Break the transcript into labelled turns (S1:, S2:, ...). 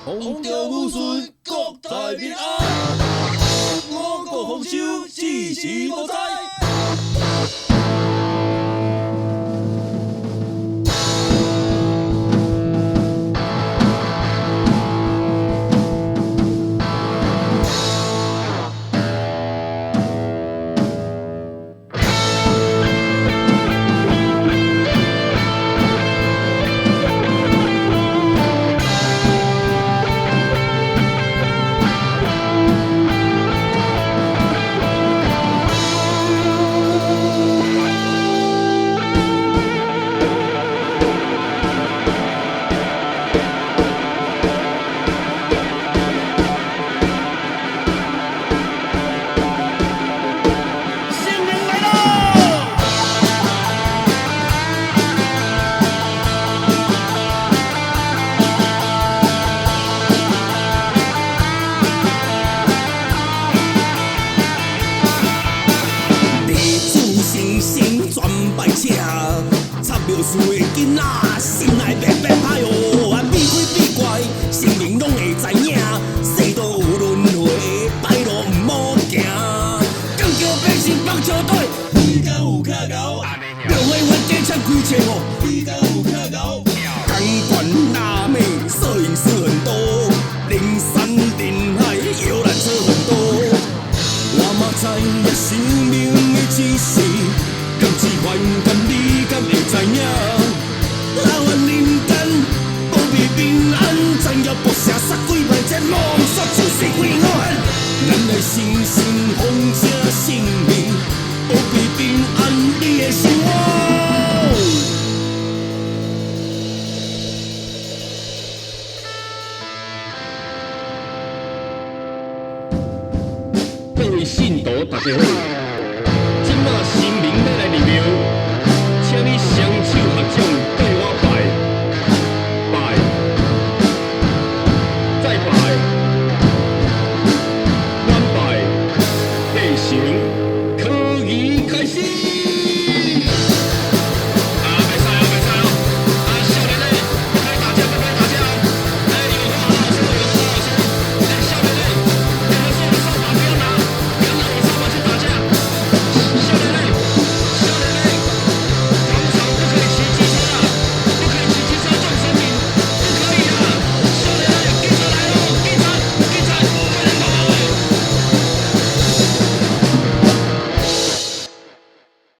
S1: 风调雨顺，国泰民安。五谷丰收，志气无灾。插庙事的囡仔，心内变变歹哦，啊变鬼变怪，生命拢会知影，世道有轮回，歹路毋好行。更叫百姓放笑对，你敢有卡搞？庙会冤家抢开车哦，你敢有卡搞？钢管辣妹，摄影师很多，人山人海，游览车很多。我嘛知影生命的只是。甘之凡，甘你敢会知影？老愿人间保庇平安，怎样搏射杀几万只梦煞就是危险。咱来心心奉这性命，保庇平安你的生活。各位信徒大家好，今仔神明要来入庙。